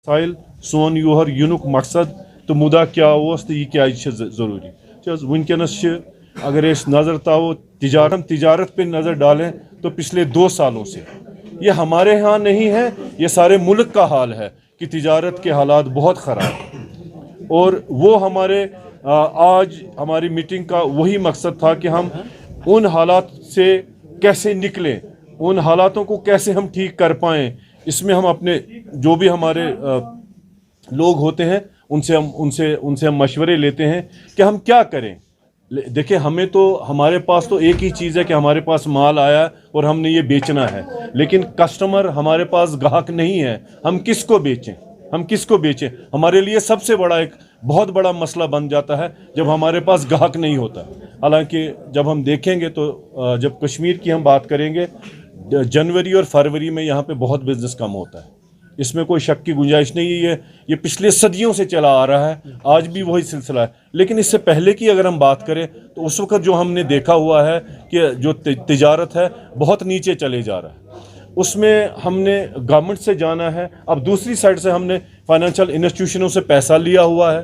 मसाइल सोन योहर युनुक मकसद तो मुदा क्या तो यह क्या ज़रूरी वनकस अगर नज़र ताओ तिजारत पे नज़र डालें तो पिछले 2 सालों से ये हमारे यहाँ नहीं है, ये सारे मुल्क का हाल है कि तिजारत के हालात बहुत ख़राब हैं। और वो आज हमारी मीटिंग का वही मकसद था कि हम उन हालात से कैसे निकलें, उन हालातों को कैसे हम ठीक कर पाएँ। इसमें हम अपने जो भी हमारे लोग होते हैं उनसे हम मशवरे लेते हैं कि हम क्या करें। देखिए, हमारे पास तो एक ही चीज़ है कि हमारे पास माल आया और हमने ये बेचना है, लेकिन कस्टमर हमारे पास ग्राहक नहीं है। हम किसको बेचें? हमारे लिए सबसे बड़ा एक बहुत बड़ा मसला बन जाता है जब हमारे पास ग्राहक नहीं होता। हालांकि जब हम देखेंगे तो जब कश्मीर की हम बात करेंगे, जनवरी और फरवरी में यहाँ पे बहुत बिजनेस कम होता है, इसमें कोई शक की गुंजाइश नहीं है। ये पिछले सदियों से चला आ रहा है, आज भी वही सिलसिला है। लेकिन इससे पहले की अगर हम बात करें तो उस वक्त जो हमने देखा हुआ है कि जो तिजारत है बहुत नीचे चले जा रहा है, उसमें हमने गवर्नमेंट से जाना है। अब दूसरी साइड से हमने फाइनेंशियल इंस्टीट्यूशनों से पैसा लिया हुआ है।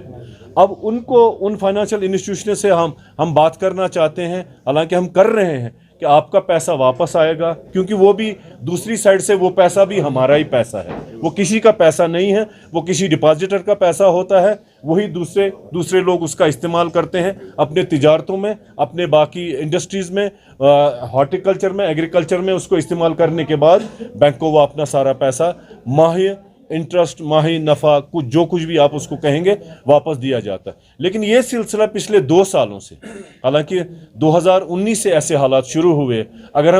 अब उन फाइनेंशियल इंस्टीट्यूशन से हम बात करना चाहते हैं, हालांकि हम कर रहे हैं कि आपका पैसा वापस आएगा, क्योंकि वो भी दूसरी साइड से वो पैसा भी हमारा ही पैसा है, वो किसी का पैसा नहीं है, वो किसी डिपॉजिटर का पैसा होता है। वही दूसरे लोग उसका इस्तेमाल करते हैं अपने तिजारतों में, अपने बाकी इंडस्ट्रीज़ में, हॉर्टिकल्चर में, एग्रीकल्चर में। उसको इस्तेमाल करने के बाद बैंक को वो अपना सारा पैसा माही इंटरेस्ट, माही नफ़ा, कुछ भी आप उसको कहेंगे, वापस दिया जाता है। लेकिन ये सिलसिला पिछले 2 सालों से, हालांकि 2019 से ऐसे हालात शुरू हुए। अगर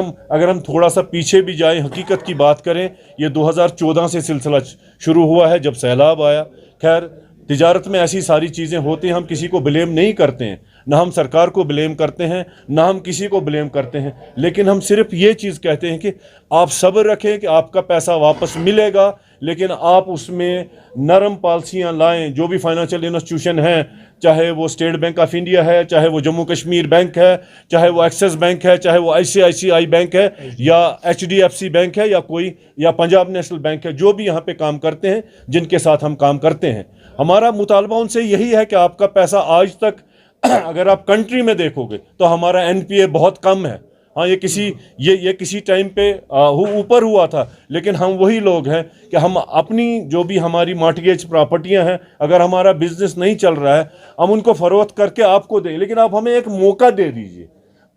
हम थोड़ा सा पीछे भी जाएं, हकीकत की बात करें, ये 2014 से सिलसिला शुरू हुआ है जब सैलाब आया। खैर, तिजारत में ऐसी सारी चीज़ें होती हैं, हम किसी को ब्लेम नहीं करते हैं, ना हम सरकार को ब्लेम करते हैं, ना हम किसी को ब्लेम करते हैं। लेकिन हम सिर्फ ये चीज़ कहते हैं कि आप सब्र रखें कि आपका पैसा वापस मिलेगा, लेकिन आप उसमें नरम पॉलिसियाँ लाएं। जो भी फाइनेंशियल इंस्टीट्यूशन हैं, चाहे वो स्टेट बैंक ऑफ इंडिया है, चाहे वो जम्मू कश्मीर बैंक है, चाहे वो एक्सिस बैंक है, चाहे वो ICICI बैंक है, या HDFC बैंक है, या पंजाब नेशनल बैंक है, जो भी यहाँ पे काम करते हैं, जिनके साथ हम काम करते हैं, हमारा मुतालबा उनसे यही है कि आपका पैसा आज तक अगर आप कंट्री में देखोगे तो हमारा NPA बहुत कम है। हाँ, ये किसी टाइम पे ऊपर हुआ था, लेकिन हम वही लोग हैं कि हम अपनी जो भी हमारी मॉर्टगेज प्रॉपर्टियां हैं, अगर हमारा बिजनेस नहीं चल रहा है, हम उनको फरोख्त करके आपको दें, लेकिन आप हमें एक मौका दे दीजिए।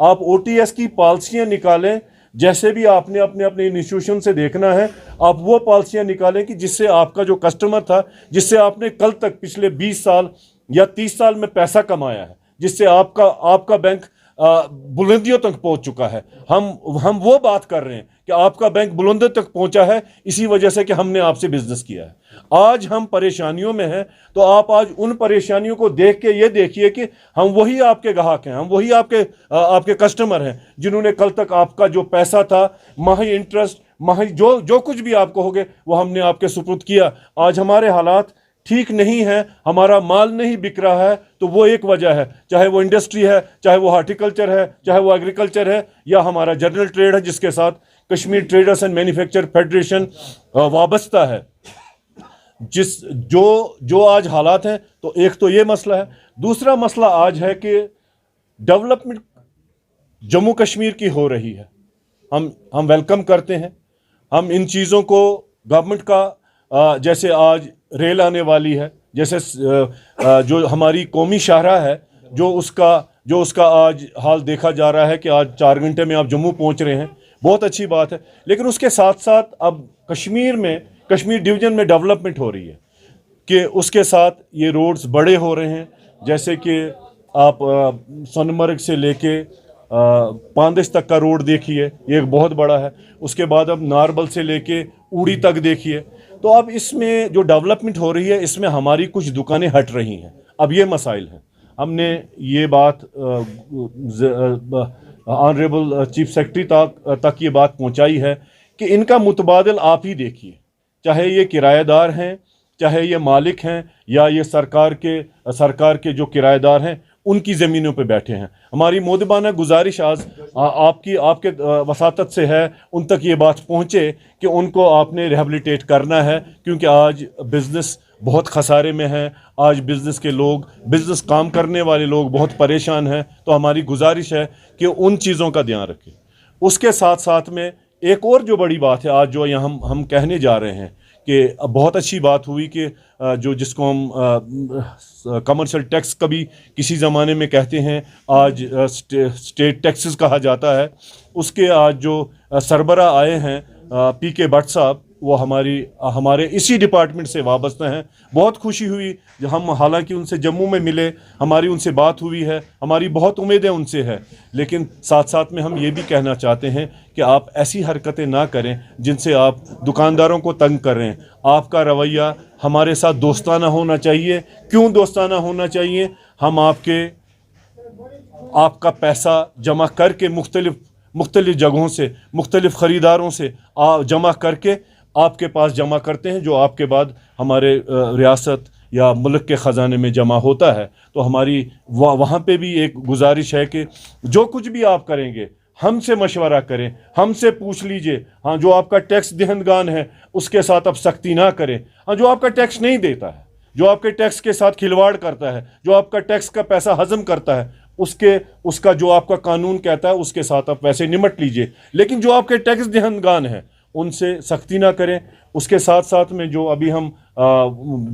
आप OTS की पॉलिसियां निकालें, जैसे भी आपने अपने इंस्टीट्यूशन से देखना है, आप वो पॉलिसियां निकालें कि जिससे आपका जो कस्टमर था, जिससे आपने कल तक पिछले 20 साल या 30 साल में पैसा कमाया है, जिससे आपका बैंक बुलंदियों तक पहुंच चुका है। हम वो बात कर रहे हैं कि आपका बैंक बुलंदियों तक पहुंचा है इसी वजह से कि हमने आपसे बिजनेस किया है। आज हम परेशानियों में हैं, तो आप आज उन परेशानियों को देख के ये देखिए कि हम वही आपके ग्राहक हैं, हम वही आपके कस्टमर हैं, जिन्होंने कल तक आपका जो पैसा था, माही इंटरेस्ट, माही जो कुछ भी आप कहोगे, वो हमने आपके सुपुर्द किया। आज हमारे हालात ठीक नहीं है, हमारा माल नहीं बिक रहा है, तो वो एक वजह है। चाहे वो इंडस्ट्री है, चाहे वो हॉर्टिकल्चर है, चाहे वो एग्रीकल्चर है, या हमारा जनरल ट्रेड है, जिसके साथ Kashmir traders and manufacture federation वाबस्ता है। जो आज हालात हैं, तो एक तो ये मसला है। दूसरा मसला आज है कि डेवलपमेंट जम्मू कश्मीर की हो रही है, हम वेलकम करते हैं। हम इन चीज़ों को गवर्नमेंट का जैसे आज रेल आने वाली है, जैसे जो हमारी कौमी शाहराह है, जो उसका आज हाल देखा जा रहा है कि आज 4 घंटे में आप जम्मू पहुंच रहे हैं, बहुत अच्छी बात है। लेकिन उसके साथ साथ अब कश्मीर डिवीज़न में डेवलपमेंट हो रही है कि उसके साथ ये रोड्स बड़े हो रहे हैं। जैसे कि आप सोनमर्ग से लेके पांदिश तक का रोड देखिए, ये एक बहुत बड़ा है। उसके बाद अब नारबल से लेके उड़ी तक देखिए। तो अब इसमें जो डेवलपमेंट हो रही है, इसमें हमारी कुछ दुकानें हट रही हैं। अब ये मसाइल हैं। हमने ये बात ऑनरेबल चीफ सेक्रेटरी तक ये बात पहुंचाई है कि इनका मुतबादिल आप ही देखिए, चाहे ये किराएदार हैं, चाहे ये मालिक हैं, या ये सरकार के जो किराएदार हैं, ان کی زمینوں پہ بیٹھے ہیں. ہماری مودبانہ گزارش آج آپ کے وساطت سے ہے ان تک یہ بات پہنچے کہ ان کو آپ نے ریہیبلیٹیٹ کرنا ہے, کیونکہ آج بزنس بہت خسارے میں ہے, آج بزنس کے لوگ, بزنس کام کرنے والے لوگ بہت پریشان ہیں. تو ہماری گزارش ہے کہ ان چیزوں کا دھیان رکھیں. اس کے ساتھ ساتھ میں ایک اور جو بڑی بات ہے آج جو یہاں ہم کہنے جا رہے ہیں کہ بہت اچھی بات ہوئی کہ جس کو ہم کمرشل ٹیکس کبھی کسی زمانے میں کہتے ہیں, آج اسٹیٹ ٹیکسز کہا جاتا ہے, اس کے آج جو سربراہ آئے ہیں پی کے بٹ صاحب, وہ ہمارے اسی ڈپارٹمنٹ سے وابستہ ہیں. بہت خوشی ہوئی ہم حالانکہ ان سے جموں میں ملے, ہماری ان سے بات ہوئی ہے, ہماری بہت امیدیں ان سے ہے, لیکن ساتھ ساتھ میں ہم یہ بھی کہنا چاہتے ہیں کہ آپ ایسی حرکتیں نہ کریں جن سے آپ دکانداروں کو تنگ کریں. آپ کا رویہ ہمارے ساتھ دوستانہ ہونا چاہیے. کیوں دوستانہ ہونا چاہیے؟ ہم آپ کا پیسہ جمع کر کے مختلف جگہوں سے, مختلف خریداروں سے جمع کر کے آپ کے پاس جمع کرتے ہیں, جو آپ کے بعد ہمارے ریاست یا ملک کے خزانے میں جمع ہوتا ہے. تو ہماری وہاں پہ بھی ایک گزارش ہے کہ جو کچھ بھی آپ کریں گے ہم سے مشورہ کریں, ہم سے پوچھ لیجئے. ہاں, جو آپ کا ٹیکس دہندگان ہے اس کے ساتھ آپ سختی نہ کریں. ہاں, جو آپ کا ٹیکس نہیں دیتا ہے, جو آپ کے ٹیکس کے ساتھ کھلواڑ کرتا ہے, جو آپ کا ٹیکس کا پیسہ ہضم کرتا ہے, اس کا جو آپ کا قانون کہتا ہے اس کے ساتھ آپ ویسے نمٹ لیجئے. لیکن جو آپ کے ٹیکس دہندگان ہیں ان سے سختی نہ کریں. اس کے ساتھ ساتھ میں جو ابھی ہم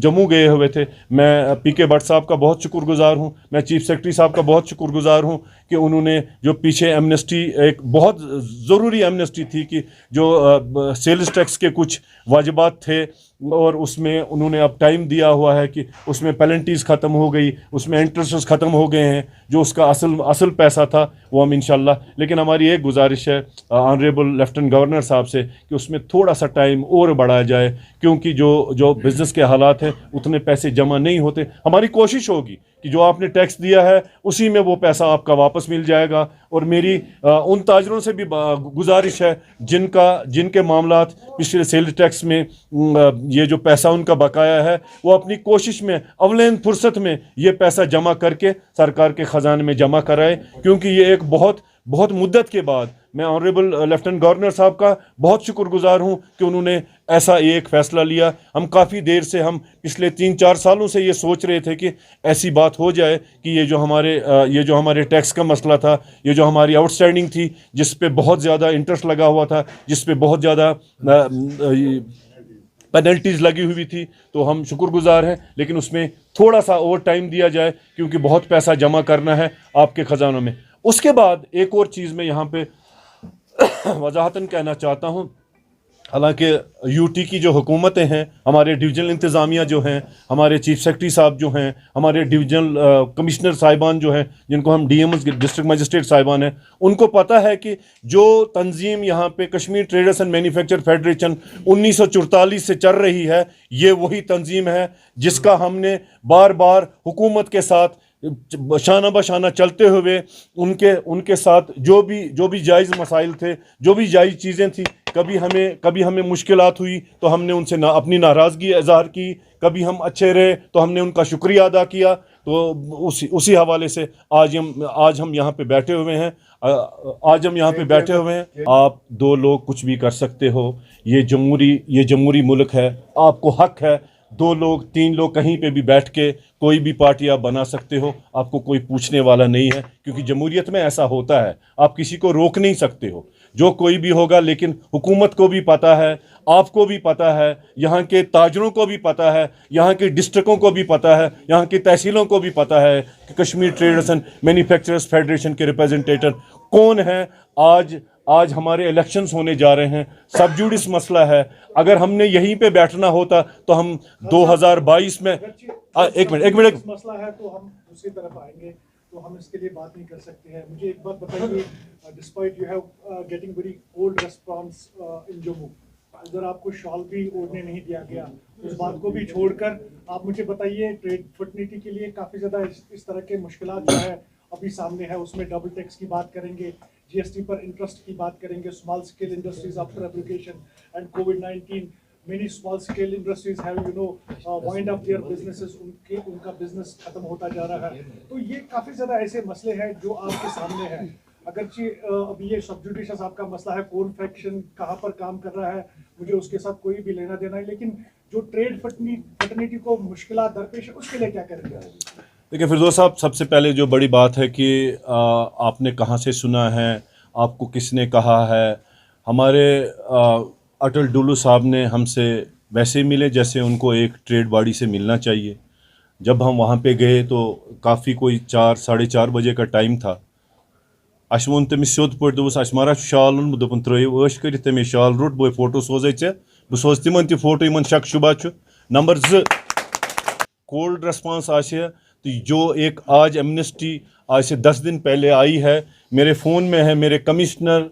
جموں گئے ہوئے تھے, میں پی کے بٹ صاحب کا بہت شکر گزار ہوں, میں چیف سیکرٹری صاحب کا بہت شکر گزار ہوں کہ انہوں نے جو پیچھے ایمنسٹی, ایک بہت ضروری ایمنسٹی تھی کہ جو سیلز ٹیکس کے کچھ واجبات تھے اور اس میں انہوں نے اب ٹائم دیا ہوا ہے کہ اس میں پینلٹیز ختم ہو گئی, اس میں انٹرسٹ ختم ہو گئے ہیں, جو اس کا اصل پیسہ تھا وہ ہم انشاءاللہ. لیکن ہماری ایک گزارش ہے آنریبل لیفٹنٹ گورنر صاحب سے کہ اس میں تھوڑا سا ٹائم اور بڑھایا جائے, کیونکہ جو بزنس کے حالات ہیں اتنے پیسے جمع نہیں ہوتے. ہماری کوشش ہوگی کہ جو آپ نے ٹیکس دیا ہے اسی میں وہ پیسہ آپ کا واپس مل جائے گا. اور میری ان تاجروں سے بھی گزارش ہے جن کے معاملات پچھلے سیل ٹیکس میں یہ جو پیسہ ان کا بقایا ہے, وہ اپنی کوشش میں اولین فرصت میں یہ پیسہ جمع کر کے سرکار کے خزانے میں جمع کرائے, کیونکہ یہ ایک بہت مدت کے بعد میں آنریبل لیفٹنٹ گورنر صاحب کا بہت شکر گزار ہوں کہ انہوں نے ایسا ایک فیصلہ لیا. ہم کافی دیر سے, ہم پچھلے 3-4 سالوں سے یہ سوچ رہے تھے کہ ایسی بات ہو جائے کہ یہ جو ہمارے ٹیکس کا مسئلہ تھا, یہ جو ہماری آؤٹ اسٹینڈنگ تھی, جس پہ بہت زیادہ انٹرسٹ لگا ہوا تھا, جس پہ بہت زیادہ پینلٹیز لگی ہوئی تھی, تو ہم شکر گزار ہیں. لیکن اس میں تھوڑا سا اور ٹائم دیا جائے کیونکہ بہت پیسہ جمع کرنا ہے آپ کے خزانوں میں. اس کے بعد ایک اور چیز میں یہاں پہ وضاحتاً کہنا چاہتا ہوں, حالانکہ یو ٹی کی جو حکومتیں ہیں, ہمارے ڈویژنل انتظامیہ جو ہیں, ہمارے چیف سیکرٹری صاحب جو ہیں, ہمارے ڈویژنل کمشنر صاحبان جو ہیں, جن کو ہم ڈی ایم ڈسٹرکٹ مجسٹریٹ صاحبان ہیں, ان کو پتہ ہے کہ جو تنظیم یہاں پہ Kashmir traders and manufacture federation 1944 سے چل رہی ہے, یہ وہی تنظیم ہے جس کا ہم نے بار بار حکومت کے ساتھ شانہ بشانہ چلتے ہوئے ان کے ساتھ جو بھی جائز مسائل تھے, جو بھی جائز چیزیں تھیں, کبھی ہمیں مشکلات ہوئی تو ہم نے ان سے اپنی ناراضگی اظہار کی, کبھی ہم اچھے رہے تو ہم نے ان کا شکریہ ادا کیا. تو اسی حوالے سے آج ہم یہاں پہ بیٹھے ہوئے ہیں. آپ 2 لوگ کچھ بھی کر سکتے ہو, یہ جمہوری ملک ہے, آپ کو حق ہے 2 لوگ 3 لوگ کہیں پہ بھی بیٹھ کے کوئی بھی پارٹی آپ بنا سکتے ہو, آپ کو کوئی پوچھنے والا نہیں ہے, کیونکہ جمہوریت میں ایسا ہوتا ہے, آپ کسی کو روک نہیں سکتے ہو, جو کوئی بھی ہوگا. لیکن حکومت کو بھی پتہ ہے, آپ کو بھی پتہ ہے, یہاں کے تاجروں کو بھی پتہ ہے, یہاں کے ڈسٹرکوں کو بھی پتہ ہے, یہاں کی تحصیلوں کو بھی پتہ ہے کہ Kashmir traders and manufacturers federation کے ریپریزنٹیٹر کون ہیں. آج ہمارے الیکشنز ہونے جا رہے ہیں, سب جوڈس مسئلہ ہے. اگر ہم نے یہیں پہ بیٹھنا ہوتا تو ہم 2022 میں ایک منٹ مسئلہ ہے تو ہم دوسری طرف آئیں گے, تو ہم اس کے لیے بات نہیں کر سکتے ہیں. مجھے ایک بات بتائیے, despite you have getting very cold response in Jammu, ادھر آپ کو شال بھی اوڑھنے نہیں دیا گیا, اس بات کو بھی چھوڑ کر آپ مجھے بتائیے ٹریڈ فٹرنیٹی کے لیے کافی زیادہ اس طرح کے مشکلات جو ہے ابھی سامنے ہے. اس میں ڈبل ٹیکس کی بات کریں گے, جی ایس ٹی پر انٹرسٹ کی بات کریں گے, small scale industries after application and COVID-19 many small scale industries have wind up their businesses, उनका business खत्म होता जा रहा है. तो ये काफ़ी ज़्यादा ऐसे मसले हैं जो आपके सामने हैं. अगरचे अभी ये सब जुडिशियस आपका मसला है, कौन फैक्शन कहाँ पर काम कर रहा है, मुझे उसके साथ कोई भी लेना देना है, लेकिन जो ट्रेड फटर्निटी को मुश्किलात दरपेश है उसके लिए क्या करेंगे? देखिए फिरदौस साहब, सबसे पहले जो बड़ी बात है कि आपने कहाँ से सुना है, आपको किसने कहा है. हमारे अटल डुल्लू साहब ने हमसे वैसे मिले जैसे उनको एक ट्रेड बॉडी से मिलना चाहिए. जब हम वहाँ पे गए तो काफ़ी कोई 4-4:30 बजे का टाइम था. अस वो तमिस सोद पे दोस अस मारा शाल ओनमुत दोपन त्रो ऐश कर तमें शाल रोट बो फोटो सोजे ऐ बह सोज तिमन ति फोटो इन शक शुबा. नंबर 2 कोल्ड रेस्पॉन्स आसे तो जो एक आज एमनेस्टी आज से 10 दिन पहले आई है, मेरे फ़ोन में है. मेरे कमिश्नर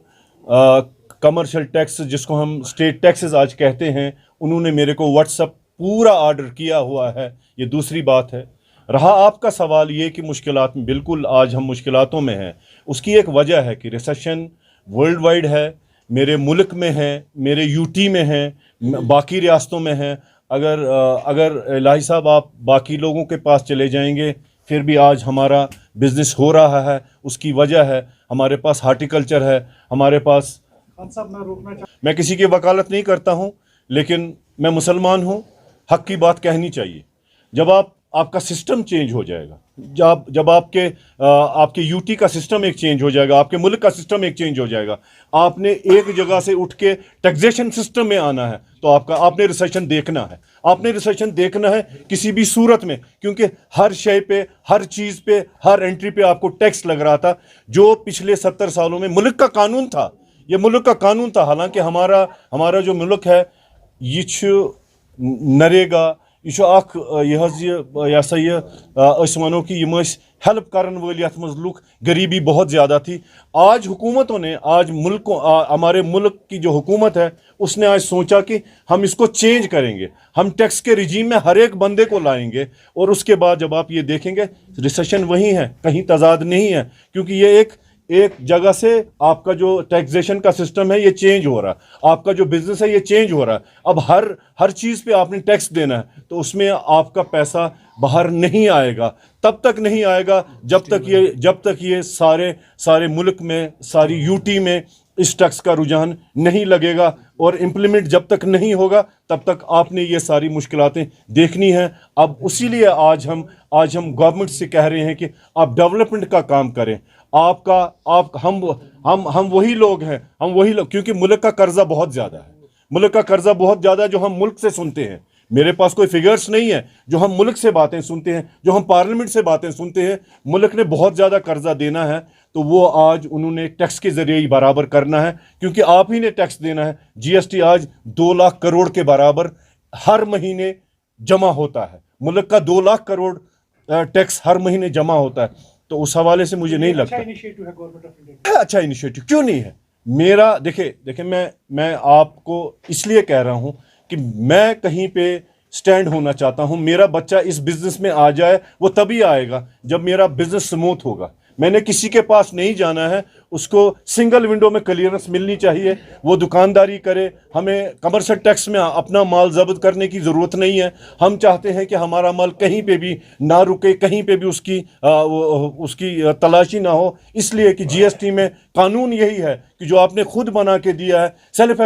कमर्शियल टैक्स, जिसको हम स्टेट टैक्सेस आज कहते हैं, उन्होंने मेरे को व्हाट्सअप पूरा ऑर्डर किया हुआ है. ये दूसरी बात है. रहा आपका सवाल ये कि मुश्किलात में, बिल्कुल आज हम मुश्किलातों में हैं. उसकी एक वजह है कि रिसेशन वर्ल्ड वाइड है, मेरे मुल्क में है, मेरे यूटी में है, बाकी रियासतों में है. अगर इलाही साहब आप बाकी लोगों के पास चले जाएंगे फिर भी आज हमारा बिज़नेस हो रहा है. उसकी वजह है हमारे पास हार्टिकल्चर है, हमारे पास. मैं किसी की वकालत नहीं करता हूँ, लेकिन मैं मुसलमान हूँ, हक़ की बात कहनी चाहिए. जब आपका सिस्टम चेंज हो जाएगा, जब आपके यूटी का सिस्टम एक चेंज हो जाएगा, आपके मुल्क का सिस्टम एक चेंज हो जाएगा, आपने एक जगह से उठ के टैक्सेशन सिस्टम में आना है तो आपने रिसेशन देखना है. आपने रिसेशन देखना है किसी भी सूरत में, क्योंकि हर शय पे, हर चीज़ पे, हर एंट्री पे आपको टैक्स लग रहा था. जो पिछले 70 सालों में मुल्क का कानून था, ये मुल्क का कानून था. हालांकि हमारा जो मुल्क है ये नरेगा, वनो कि हेल्प करन वाल यथ मज लुक गरीबी बहुत ज़्यादा थी. आज हुकूमतों ने, आज हमारे मुल्क की जो हुकूमत है उसने आज सोचा कि हम इसको चेंज करेंगे, हम टैक्स के रिजीम में हर एक बंदे को लाएंगे. और उसके बाद जब आप ये देखेंगे रिसेशन वही है, कहीं तजाद नहीं है, क्योंकि ये एक जगह से आपका जो टैक्सेशन का सिस्टम है ये चेंज हो रहा है, आपका जो बिज़नेस है ये चेंज हो रहा है. अब हर चीज़ पे आपने टैक्स देना है, तो उसमें आपका पैसा बाहर नहीं आएगा. तब तक नहीं आएगा जब तक ये सारे मुल्क में, सारी यूटी में इस टैक्स का रुझान नहीं लगेगा. और इम्प्लीमेंट जब तक नहीं होगा तब तक आपने ये सारी मुश्किलातें देखनी हैं. अब उसीलिए आज हम गवर्नमेंट से कह रहे हैं कि आप डेवलपमेंट का काम करें. हम वही लोग हैं, क्योंकि मुल्क का कर्जा बहुत ज़्यादा है, मुल्क का कर्जा बहुत ज़्यादा जो हम मुल्क से सुनते हैं. मेरे पास कोई फिगर्स नहीं है, जो हम मुल्क से बातें सुनते हैं, जो हम पार्लियामेंट से बातें सुनते हैं. मुल्क ने बहुत ज़्यादा कर्जा देना है, तो वो आज उन्होंने टैक्स के ज़रिए ही बराबर करना है, क्योंकि आप ही ने टैक्स देना है. जीएसटी आज 2 लाख करोड़ के बराबर हर महीने जमा होता है. मुल्क का 2 लाख करोड़ टैक्स हर महीने जमा होता है. तो उस हवाले से मुझे नहीं लगता अच्छा इनिशिएटिव है गवर्नमेंट ऑफ इंडिया. अच्छा इनिशिएटिव क्यों नहीं है मेरा. देखिए मैं आपको इसलिए कह रहा हूं कि मैं कहीं पे स्टैंड होना चाहता हूं. मेरा बच्चा इस बिज़नेस में आ जाए, वो तभी आएगा जब मेरा बिज़नेस स्मूथ होगा. मैंने किसी के पास नहीं जाना है, उसको सिंगल विंडो में क्लियरेंस मिलनी चाहिए, वो दुकानदारी करे. हमें कमर्शियल टैक्स में अपना माल जब्त करने की ज़रूरत नहीं है. हम चाहते हैं कि हमारा माल कहीं पे भी ना रुके, कहीं पे भी उसकी तलाशी ना हो. इसलिए कि जीएसटी में कानून यही है कि जो आपने खुद बना के दिया है, सेल्फ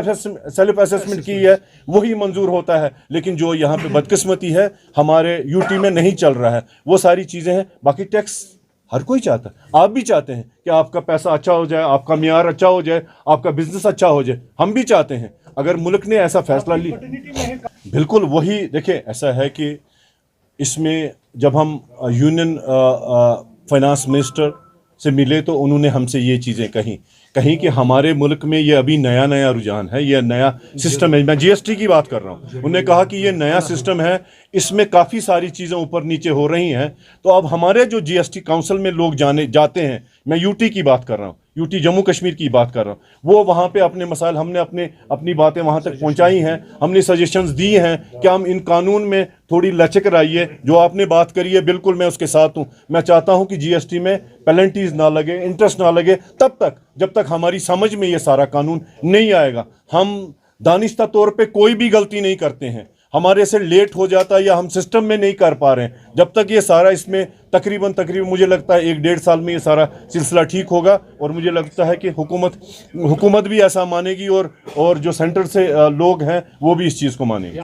असेसमेंट की है, वही मंजूर होता है. लेकिन जो यहाँ पे बदकिस्मती है हमारे यूटी में नहीं चल रहा है. वो सारी चीज़ें हैं. बाकी टैक्स हर कोई चाहता है, आप भी चाहते हैं कि आपका पैसा अच्छा हो जाए, आपका मियार अच्छा हो जाए, आपका बिजनेस अच्छा हो जाए. हम भी चाहते हैं. अगर मुल्क ने ऐसा फैसला लिया, बिल्कुल वही. देखिए ऐसा है कि इसमें जब हम यूनियन फाइनेंस मिनिस्टर से मिले तो उन्होंने हमसे ये चीज़ें कहीं कि हमारे मुल्क में ये अभी नया रुझान है, ये नया सिस्टम है. मैं जीएसटी की बात कर रहा हूँ. उन्होंने कहा कि ये नया सिस्टम है, इसमें काफ़ी सारी चीज़ें ऊपर नीचे हो रही हैं. तो अब हमारे जो जीएसटी काउंसिल में लोग जाते हैं, मैं यूटी की बात कर रहा हूँ, यूटी जम्मू कश्मीर की बात कर रहा हूँ, वो वहाँ पे अपने मसाइल, हमने अपनी बातें वहाँ तक पहुँचाई हैं. हमने सजेशंस दी हैं कि हम इन कानून में थोड़ी लचक लाइए. जो आपने बात करी है बिल्कुल मैं उसके साथ हूँ. मैं चाहता हूँ कि जीएसटी में पेनल्टीज ना लगे, इंटरेस्ट ना लगे, जब तक हमारी समझ में ये सारा कानून नहीं आएगा. दानिश्ता तौर पे कोई भी गलती नहीं करते हैं, हमारे से लेट हो जाता है या हम सिस्टम में नहीं कर पा रहे हैं। जब तक ये सारा इसमें तकरीबन मुझे लगता है 1-1.5 साल में ये सारा सिलसिला ठीक होगा, और मुझे लगता है कि हुकूमत भी ऐसा मानेगी, और जो सेंटर से लोग हैं वो भी इस चीज़ को मानेंगे।